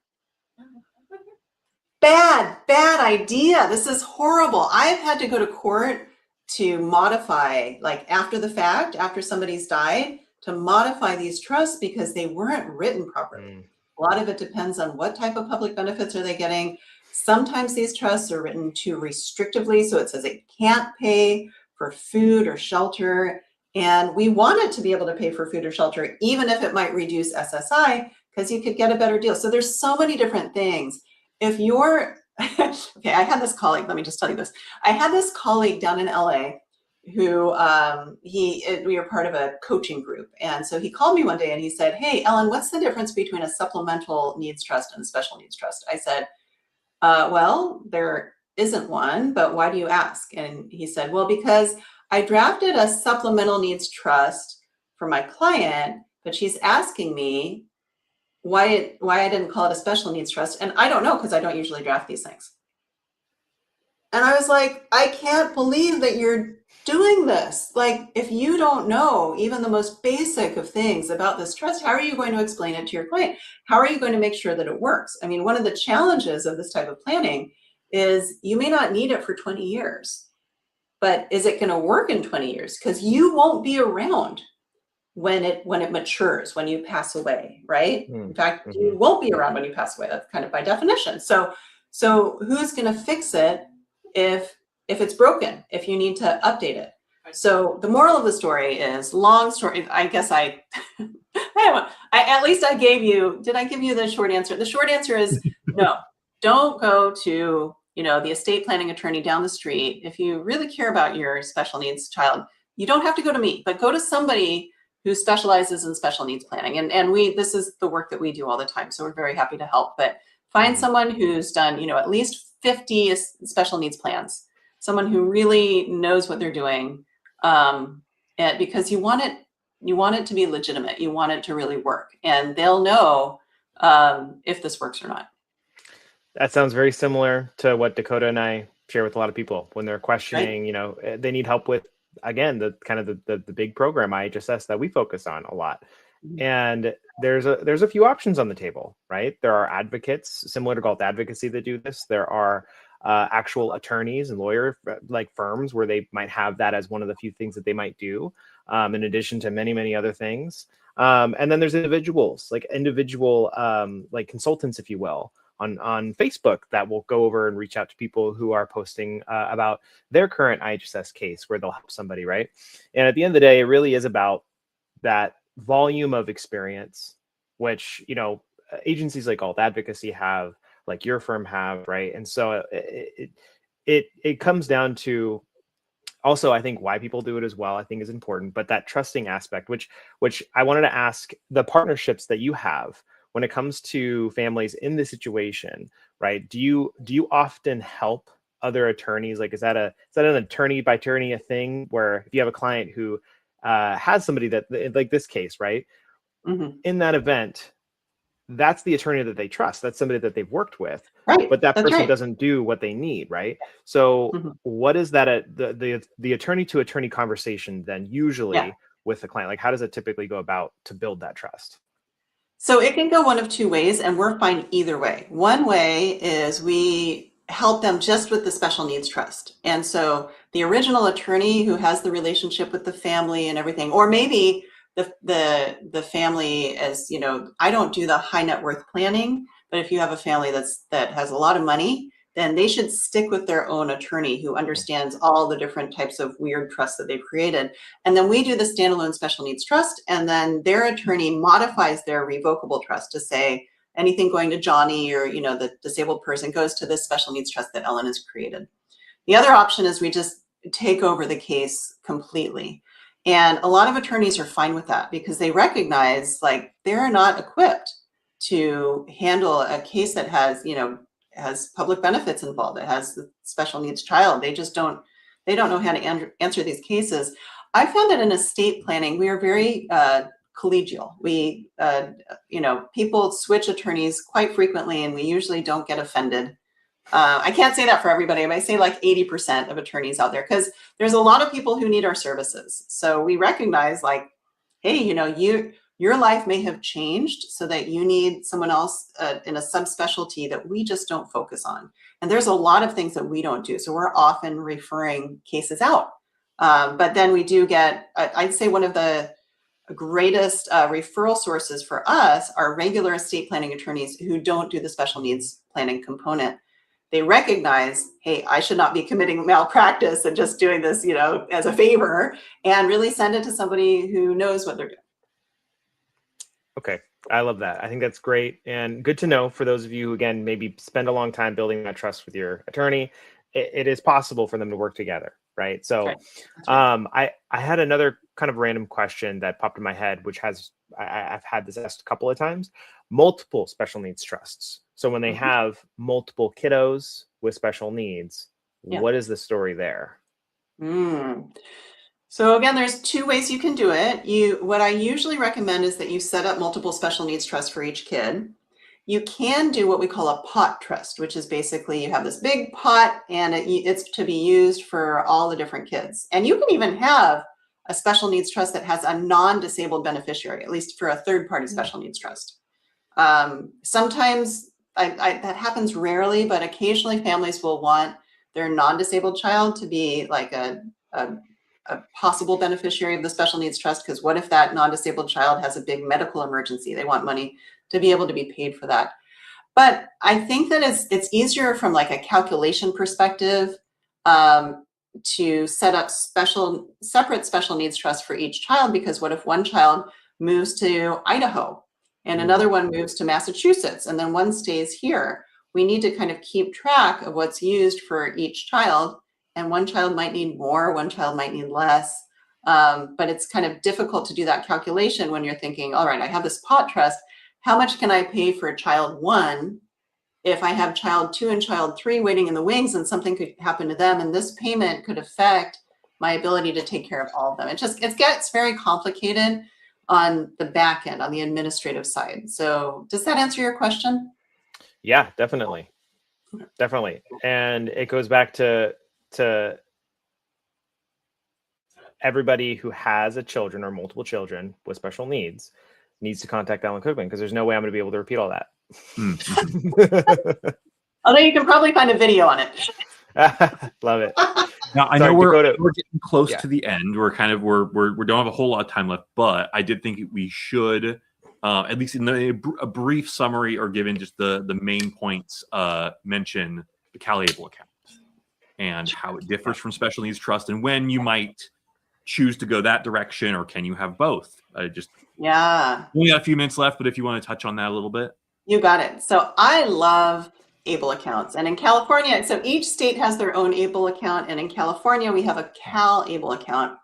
Bad idea. This is horrible. I've had to go to court to modify, like after the fact, after somebody's died, to modify these trusts because they weren't written properly. A lot of it depends on what type of public benefits are they getting. Sometimes these trusts are written too restrictively, so it says it can't pay for food or shelter. And we want it to be able to pay for food or shelter, even if it might reduce SSI, because you could get a better deal. So there's so many different things. If you're, okay, I had this colleague, let me just tell you this. I had this colleague down in LA who we were part of a coaching group. And so he called me one day and he said, hey, Ellen, what's the difference between a supplemental needs trust and a special needs trust? I said, well, there isn't one, but why do you ask? And he said, well, because I drafted a supplemental needs trust for my client, but she's asking me why I didn't call it a special needs trust. And I don't know, because I don't usually draft these things. And I was like, I can't believe that you're doing this. Like, if you don't know even the most basic of things about this trust, how are you going to explain it to your client? How are you going to make sure that it works? I mean, one of the challenges of this type of planning is you may not need it for 20 years, but is it going to work in 20 years? Because you won't be around when it matures, when you pass away, right? In fact, you won't be around when you pass away. That's kind of by definition. So who's going to fix it if it's broken, if you need to update it? So the moral of the story is, long story, I guess at least I gave you, did I give you the short answer? The short answer is no, don't go to, the estate planning attorney down the street. If you really care about your special needs child, you don't have to go to me, but go to somebody who specializes in special needs planning. And this is the work that we do all the time. So we're very happy to help, but find someone who's done, at least 50 special needs plans, someone who really knows what they're doing. And because you want it to be legitimate. You want it to really work, and they'll know if this works or not. That sounds very similar to what Dakota and I share with a lot of people when they're questioning, right? They need help with, again, the kind of the big program IHSS that we focus on a lot. And there's a few options on the table, right? There are advocates similar to Galt Advocacy that do this. There are actual attorneys and lawyer like firms where they might have that as one of the few things that they might do, in addition to many, many other things. And then there's individuals, like like consultants, if you will, on Facebook that will go over and reach out to people who are posting about their current IHSS case where they'll help somebody, right? And at the end of the day, it really is about that volume of experience, which, agencies like Galt Advocacy have, like your firm have, right? And so it comes down to also, I think, why people do it as well, I think is important, but that trusting aspect, which I wanted to ask, the partnerships that you have when it comes to families in this situation, right? Do you often help other attorneys? Like, is that an attorney by attorney a thing where if you have a client who has somebody that, like this case, right? In that event, that's the attorney that they trust. That's somebody that they've worked with, right? But that That's person right. doesn't do what they need, right? So what is that the attorney to attorney conversation then usually with the client? Like, how does it typically go about to build that trust? So it can go one of two ways, and we're fine either way. One way is we help them just with the special needs trust. And so the original attorney who has the relationship with the family and everything, or maybe the family is, I don't do the high net worth planning, but if you have a family that has a lot of money, then they should stick with their own attorney who understands all the different types of weird trusts that they've created. And then we do the standalone special needs trust, and then their attorney modifies their revocable trust to say anything going to Johnny or, the disabled person goes to this special needs trust that Ellen has created. The other option is we just take over the case completely. And a lot of attorneys are fine with that because they recognize, like, they're not equipped to handle a case that has, has public benefits involved. It has the special needs child. They don't know how to answer these cases. I found that in estate planning, we are very collegial. We, people switch attorneys quite frequently, and we usually don't get offended. I can't say that for everybody, but I say like 80% of attorneys out there, because there's a lot of people who need our services. So we recognize like, hey, your life may have changed so that you need someone else in a subspecialty that we just don't focus on. And there's a lot of things that we don't do. So we're often referring cases out. But then we do get, I'd say one of the greatest referral sources for us are regular estate planning attorneys who don't do the special needs planning component. They recognize, hey, I should not be committing malpractice and just doing this, as a favor, and really send it to somebody who knows what they're doing. Okay. I love that. I think that's great and good to know for those of you who, again, maybe spend a long time building that trust with your attorney. It is possible for them to work together, right? So right. I had another kind of random question that popped in my head, which I've had this asked a couple of times. Multiple special needs trusts. So when they have multiple kiddos with special needs, what is the story there? So again, there's two ways you can do it. What I usually recommend is that you set up multiple special needs trusts for each kid. You can do what we call a pot trust, which is basically you have this big pot and it's to be used for all the different kids. And you can even have a special needs trust that has a non-disabled beneficiary, at least for a third-party special needs trust. Sometimes that happens rarely, but occasionally families will want their non-disabled child to be like a possible beneficiary of the special needs trust, because what if that non-disabled child has a big medical emergency? They want money to be able to be paid for that. But I think that it's easier from like a calculation perspective to set up separate special needs trusts for each child, because what if one child moves to Idaho and another one moves to Massachusetts and then one stays here? We need to kind of keep track of what's used for each child, and one child might need more, one child might need less. But it's kind of difficult to do that calculation when you're thinking, all right, I have this pot trust. How much can I pay for child 1 if I have child 2 and child 3 waiting in the wings and something could happen to them, and this payment could affect my ability to take care of all of them? It gets very complicated on the back end, on the administrative side. So does that answer your question? Yeah, definitely. Definitely. And it goes back to everybody who has a children or multiple children with special needs needs to contact Alan Cookman, because there's no way I'm going to be able to repeat all that. Although you can probably find a video on it. Love it. Now I know we're getting close to the end. We don't have a whole lot of time left, but I did think we should at least in a brief summary, or given just the main points, mention the CalAble account and how it differs from special needs trust, and when you might choose to go that direction, or can you have both? We only got a few minutes left, but if you want to touch on that a little bit. You got it. So I love ABLE accounts. And in California, so each state has their own ABLE account. And in California, we have a CalAble account.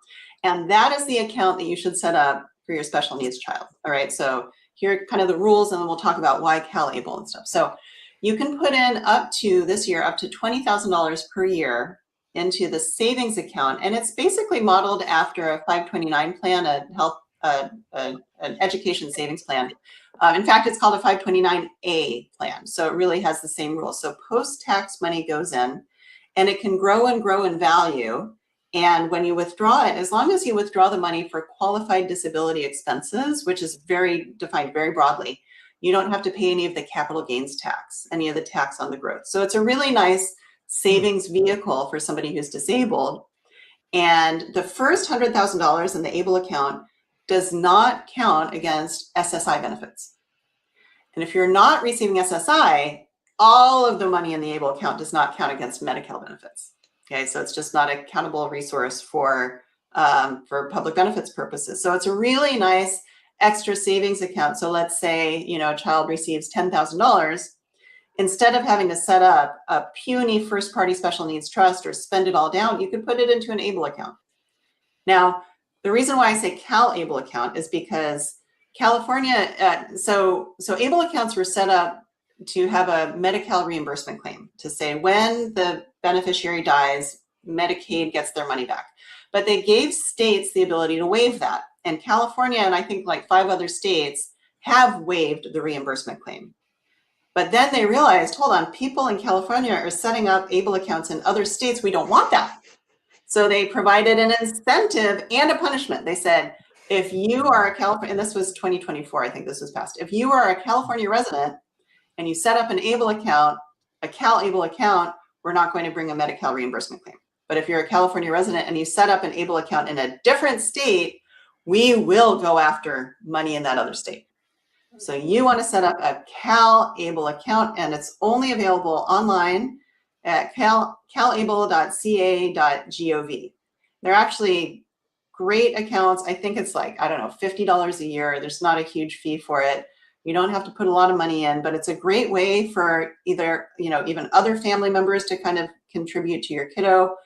And that is the account that you should set up for your special needs child. All right. So here are kind of the rules, and then we'll talk about why CalAble and stuff. So you can put in up to $20,000 per year into the savings account. And it's basically modeled after a 529 plan, an education savings plan. In fact, it's called a 529A plan. So it really has the same rules. So post-tax money goes in, and it can grow and grow in value. And when you withdraw it, as long as you withdraw the money for qualified disability expenses, which is defined very broadly, you don't have to pay any of the capital gains tax, any of the tax on the growth. So it's a really nice savings vehicle for somebody who's disabled. And the first $100,000 in the ABLE account does not count against SSI benefits. And if you're not receiving SSI, all of the money in the ABLE account does not count against Medi-Cal benefits. Okay, so it's just not a countable resource for public benefits purposes. So it's a really nice extra savings account. So let's say, a child receives $10,000. Instead of having to set up a puny first-party special needs trust or spend it all down, you could put it into an ABLE account. Now, the reason why I say CalAble account is because California, so ABLE accounts were set up to have a Medi-Cal reimbursement claim to say when the beneficiary dies, Medicaid gets their money back. But they gave states the ability to waive that. And California, and I think like 5 other states, have waived the reimbursement claim. But then they realized, hold on, people in California are setting up ABLE accounts in other states. We don't want that. So they provided an incentive and a punishment. They said, if you are a California, and this was 2024, I think this was passed. If you are a California resident and you set up an ABLE account, a Cal ABLE account, we're not going to bring a Medi-Cal reimbursement claim. But if you're a California resident and you set up an ABLE account in a different state, we will go after money in that other state. So you want to set up a Cal ABLE account, and it's only available online at calable.ca.gov. They're actually great accounts. I think it's like, I don't know, $50 a year. There's not a huge fee for it. You don't have to put a lot of money in, but it's a great way for either, even other family members to kind of contribute to your kiddo.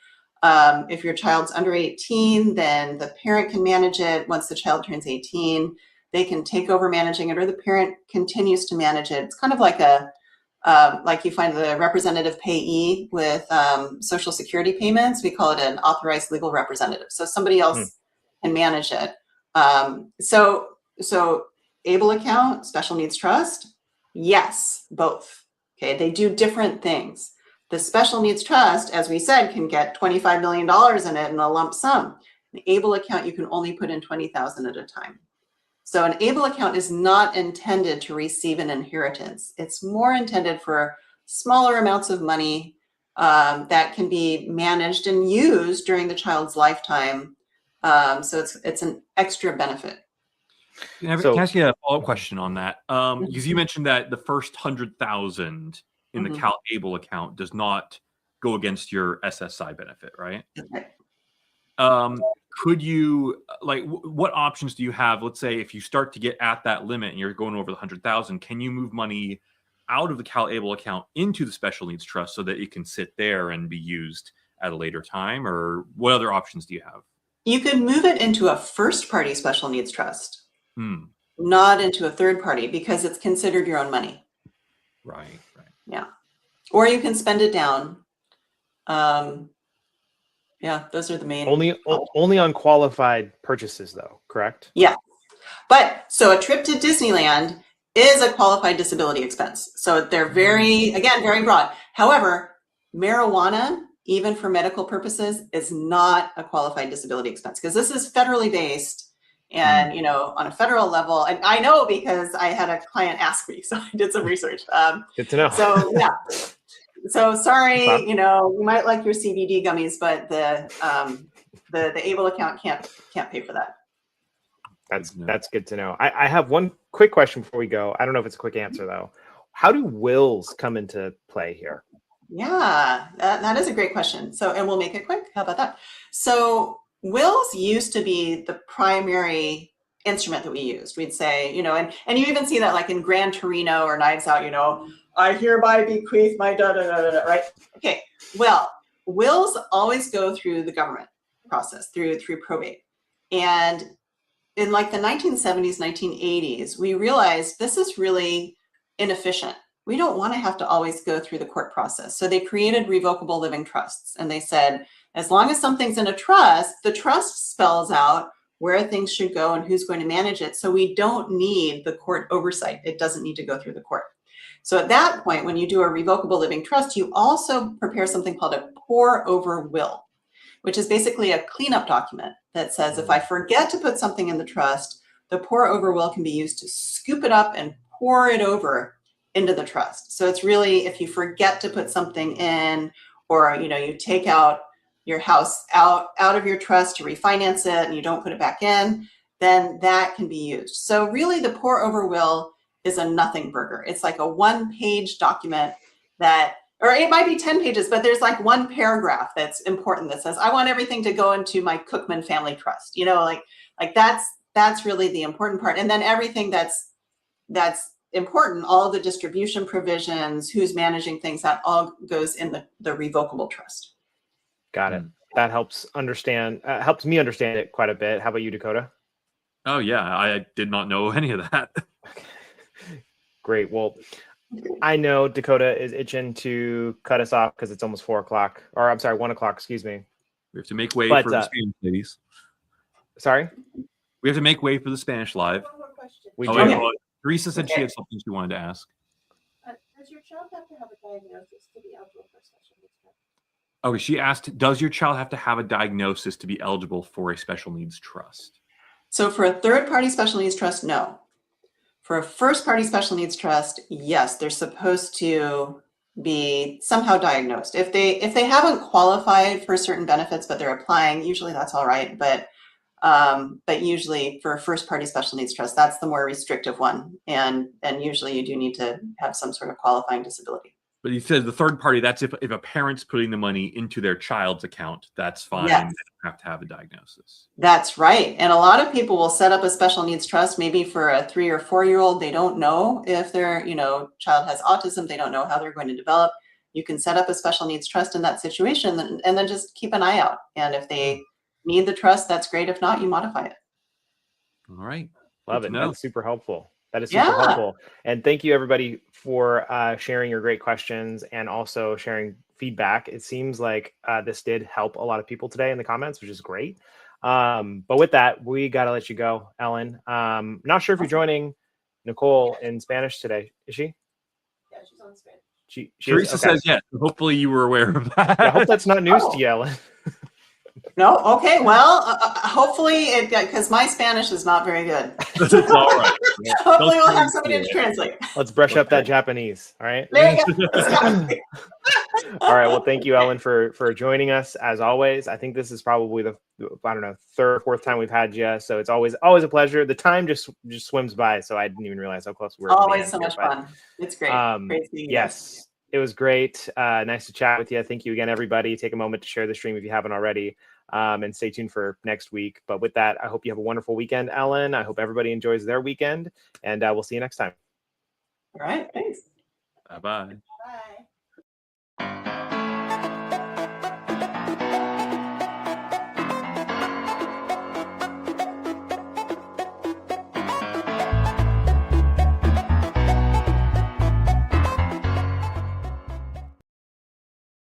If your child's under 18, then the parent can manage it. Once the child turns 18, they can take over managing it, or the parent continues to manage it. It's kind of like like you find the representative payee with Social Security payments. We call it an authorized legal representative. So somebody else can manage it. So ABLE account, special needs trust, yes, both. Okay, they do different things. The special needs trust, as we said, can get $25 million in it in a lump sum. An ABLE account, you can only put in $20,000 at a time. So an ABLE account is not intended to receive an inheritance. It's more intended for smaller amounts of money that can be managed and used during the child's lifetime. So it's an extra benefit. Can I ask you a follow-up question on that? Because you mentioned that the first 100,000 in the Cal ABLE account does not go against your SSI benefit, right? Okay. Could you, what options do you have? Let's say if you start to get at that limit and you're going over the 100,000, can you move money out of the Cal ABLE account into the special needs trust so that it can sit there and be used at a later time? Or what other options do you have? You could move it into a first-party special needs trust, not into a third-party, because it's considered your own money. Right. Yeah. Or you can spend it down. Yeah, those are the main. Only on qualified purchases, though, correct? Yeah. But so a trip to Disneyland is a qualified disability expense. So they're very broad. However, marijuana, even for medical purposes, is not a qualified disability expense, because this is federally based and, on a federal level. And I know because I had a client ask me, so I did some research. Good to know. So, yeah. So sorry, you might like your CBD gummies, but the ABLE account can't pay for that. That's good to know. I have one quick question before we go. I don't know if it's a quick answer though. How do wills come into play here? Yeah, that is a great question. So, and we'll make it quick. How about that? So wills used to be the primary instrument that we used. We'd say, and you even see that like in Gran Torino or Knives Out, I hereby bequeath my da-da-da-da-da, right? Okay, well, wills always go through the government process, through probate. And in like the 1970s, 1980s, we realized this is really inefficient. We don't want to have to always go through the court process. So they created revocable living trusts. And they said, as long as something's in a trust, the trust spells out where things should go and who's going to manage it. So we don't need the court oversight. It doesn't need to go through the court. So at that point, when you do a revocable living trust, you also prepare something called a pour-over will, which is basically a cleanup document that says, if I forget to put something in the trust, the pour-over will can be used to scoop it up and pour it over into the trust. So it's really, if you forget to put something in, or you take out your house out of your trust to refinance it and you don't put it back in, then that can be used. So really the pour-over will is a nothing burger. It's like a 1-page document or it might be 10 pages, but there's like one paragraph that's important that says, I want everything to go into my Cookman family trust. Like that's really the important part. And then everything that's important, all the distribution provisions, who's managing things, that all goes in the revocable trust. Got it. That helps me understand it quite a bit. How about you, Dakota? Oh yeah, I did not know any of that. Great. Well, I know Dakota is itching to cut us off because it's almost 4 o'clock, or I'm sorry, 1 o'clock. Excuse me. We have to make way for the Spanish ladies. Sorry. We We have to make way for the Spanish live. One more question. We Oh, do. wait, Okay. hold on. Teresa said she Okay. had something she wanted to ask. Does your child have to have a diagnosis to be eligible for a special needs trust? Okay, she asked, does your child have to have a diagnosis to be eligible for a special needs trust? So for a third-party special needs trust, no. For a first-party special needs trust, yes, they're supposed to be somehow diagnosed. If they haven't qualified for certain benefits, but they're applying, usually that's all right. But usually for a first-party special needs trust, that's the more restrictive one. And usually you do need to have some sort of qualifying disability. But he says the third party, that's if a parent's putting the money into their child's account, that's fine. Yes. They don't have to have a diagnosis. That's right. And a lot of people will set up a special needs trust, maybe for a 3 or 4 year old. They don't know if their, child has autism. They don't know how they're going to develop. You can set up a special needs trust in that situation and then just keep an eye out. And if they need the trust, that's great. If not, you modify it. All right. Love Good it. to know. That's super helpful. That is super Yeah. helpful. And thank you everybody for sharing your great questions and also sharing feedback. It seems like this did help a lot of people today in the comments, which is great. But with that, we got to let you go, Ellen. Not sure if you're joining Nicole in Spanish today. Is she? Yeah, she's on Spanish. She is? Teresa Okay. says yes. Hopefully you were aware of that. Yeah, I hope that's not news Oh. to you, Ellen. No? Okay. Well, hopefully because my Spanish is not very good. It's all right. Hopefully we'll have Don't somebody to do it. translate. Let's brush up that Japanese. All right. There you go. All right. Well, thank you, Ellen, for joining us as always. I think this is probably the third or fourth time we've had you, so it's always a pleasure. The time just swims by, so I didn't even realize how close we were. to the Always end so here, much but, fun. It's great. Great seeing you. Yes, it was great. Nice to chat with you. Thank you again, everybody. Take a moment to share the stream if you haven't already, and stay tuned for next week. But with that, I hope you have a wonderful weekend, Ellen. I hope everybody enjoys their weekend, and we'll see you next time. All right. Thanks. Bye-bye. Bye.